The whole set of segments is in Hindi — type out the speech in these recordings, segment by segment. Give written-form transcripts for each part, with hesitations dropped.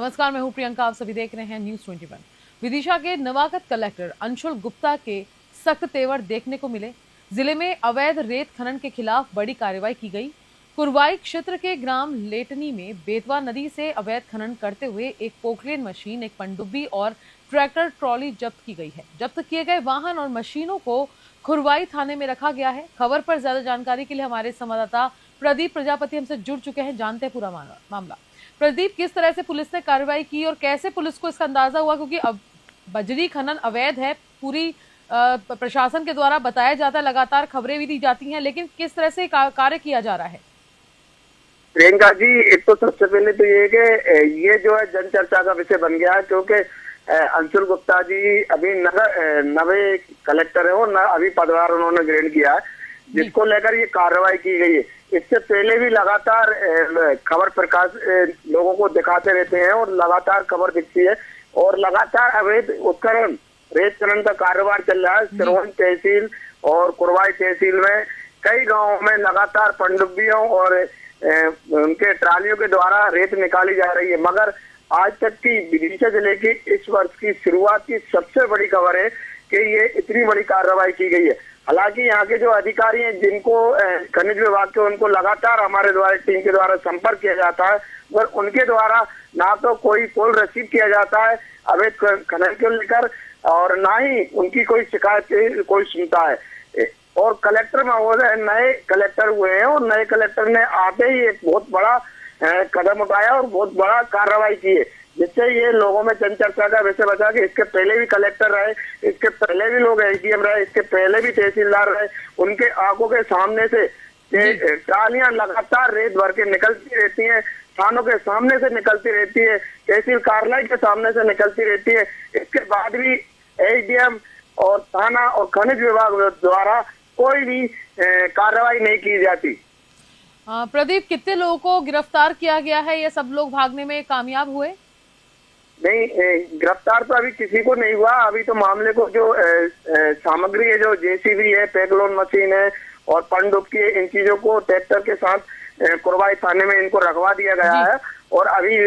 नमस्कार, मैं हूं प्रियंका। आप सभी देख रहे हैं न्यूज 21। विदिशा के नवागत कलेक्टर अंशुल गुप्ता के सख्त तेवर देखने को मिले। जिले में अवैध रेत खनन के खिलाफ बड़ी कार्रवाई की गई। कुरवाई क्षेत्र के ग्राम लेटनी में बेतवा नदी से अवैध खनन करते हुए एक पोकलेन मशीन, एक पनडुब्बी और ट्रैक्टर ट्रॉली जब्त की गई है। जब्त किए गए वाहन और मशीनों को खुरवाई थाने में रखा गया है। खबर पर ज्यादा जानकारी के लिए हमारे संवाददाता प्रदीप प्रजापति हमसे जुड़ चुके हैं। जानते हैं पूरा मामला। प्रदीप, किस तरह से पुलिस ने कार्रवाई की और कैसे पुलिस को इसका अंदाजा हुआ, क्योंकि अब बजरी खनन अवैध है, पूरी प्रशासन के द्वारा बताया जाता है, लगातार खबरें भी दी जाती हैं, लेकिन किस तरह से कार्य किया जा रहा है? प्रियंका जी, एक तो सबसे पहले तो ये कि ये जो है जन चर्चा का विषय बन गया है, क्योंकि अंशुल गुप्ता जी अभी नवे कलेक्टर है और अभी पदभार उन्होंने ग्रहण किया है, जिसको लेकर ये कार्रवाई की गई है। इससे पहले भी लगातार खबर प्रकाश लोगों को दिखाते रहते हैं और लगातार खबर दिखती है और लगातार अवैध उत्खनन रेत खनन का कारोबार चल रहा है। सिरोंज तहसील और कुरवाई तहसील में कई गांवों में लगातार पनडुब्बियों और उनके ट्रालियों के द्वारा रेत निकाली जा रही है। मगर आज तक की विदिशा जिले की इस वर्ष की शुरुआत की सबसे बड़ी खबर है कि ये इतनी बड़ी कार्रवाई की गई है। हालांकि यहाँ के जो अधिकारी हैं, जिनको खनिज विभाग के, उनको लगातार हमारे द्वारा टीम के द्वारा संपर्क किया जाता है, पर उनके द्वारा ना तो कोई कॉल रिसीव किया जाता है अवैध खनन को लेकर और ना ही उनकी कोई शिकायत कोई सुनता है। और कलेक्टर महोदय नए कलेक्टर हुए हैं और नए कलेक्टर ने आते ही एक बहुत बड़ा कदम उठाया और बहुत बड़ा कार्रवाई की है, जिससे ये लोगों में जन चर्चा का विषय बचा कि इसके पहले भी कलेक्टर रहे, इसके पहले भी लोग एसडीएम रहे, इसके पहले भी तहसीलदार रहे, उनके आंखों के सामने से ट्रालियां लगातार रेत भर के निकलती रहती हैं, थानों के सामने से निकलती रहती है, तहसील कार्यालय के सामने से निकलती रहती है। इसके बाद भी एसडीएम और थाना और खनिज विभाग द्वारा कोई भी कार्रवाई नहीं की जाती। प्रदीप, कितने लोगों को गिरफ्तार किया गया है? ये सब लोग भागने में कामयाब हुए? नहीं, गिरफ्तार तो अभी किसी को नहीं हुआ। अभी तो मामले को जो सामग्री है, जो जेसीबी है, पैकलोन मशीन है और पनडुब्बी है, इन चीजों को ट्रैक्टर के साथ कुरवाई थाने में इनको रखवा दिया गया है और अभी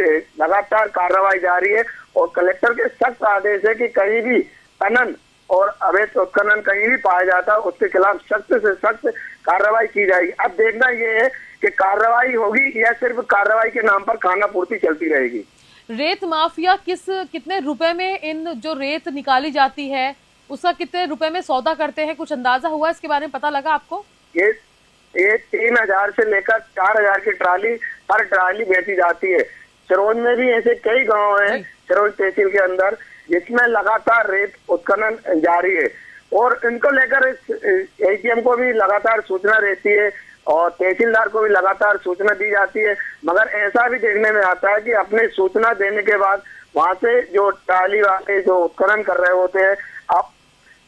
लगातार कार्रवाई जारी है। और कलेक्टर के सख्त आदेश है कि कहीं भी खनन और अवैध उत्खनन कहीं भी पाया जाता है, उसके खिलाफ सख्त से सख्त कार्रवाई की जाएगी। अब देखना ये है कि कार्रवाई होगी या सिर्फ कार्रवाई के नाम पर खाना पूर्ति चलती रहेगी। रेत माफिया कितने रुपए में इन जो रेत निकाली जाती है उसका कितने रुपए में सौदा करते हैं? कुछ अंदाजा हुआ इसके बारे में, पता लगा आपको? ये 3000 से लेकर 4000 की ट्राली, हर ट्राली बेची जाती है। सिरोंज में भी ऐसे कई गांव हैं सिरोंज तहसील के अंदर, जिसमें लगातार रेत उत्खनन जारी है और इनको लेकर एसडीएम को भी लगातार सूचना रहती है और तहसीलदार को भी लगातार सूचना दी जाती है। मगर ऐसा भी देखने में आता है कि अपने सूचना देने के बाद वहां से जो ट्राली वाले जो उत्खनन कर रहे होते हैं, अब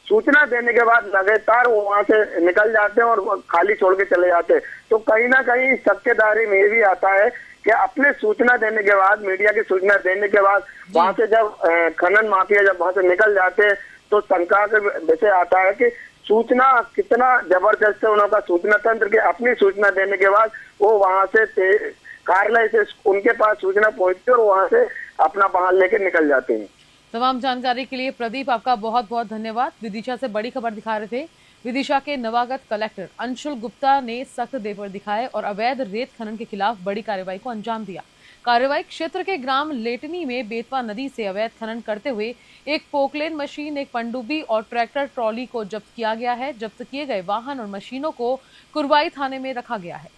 सूचना देने के बाद लगातार वो वहां से निकल जाते हैं और खाली छोड़ के चले जाते हैं। तो कहीं ना कहीं सबके दायरे में ये भी आता है कि अपने सूचना देने के बाद, मीडिया की सूचना देने के बाद वहां से जब खनन माफिया जब वहां से निकल जाते हैं तो शंका का विषय आता है कि सूचना कितना जबरदस्त है उनका सूचना तंत्र के। अपनी सूचना देने के बाद वो वहां से कार्यालय से उनके पास सूचना पहुंचती है और वहां से अपना वाहन लेके निकल जाते हैं। तमाम जानकारी के लिए प्रदीप आपका बहुत बहुत धन्यवाद। विदिशा से बड़ी खबर दिखा रहे थे। विदिशा के नवागत कलेक्टर अंशुल गुप्ता ने सख्त तेवर दिखाए और अवैध रेत खनन के खिलाफ बड़ी कार्रवाई को अंजाम दिया। कार्रवाई क्षेत्र के ग्राम लेटनी में बेतवा नदी से अवैध खनन करते हुए एक पोकलेन मशीन, एक पनडुब्बी और ट्रैक्टर ट्रॉली को जब्त किया गया है। जब्त किए गए वाहन और मशीनों को कुरवाई थाने में रखा गया है।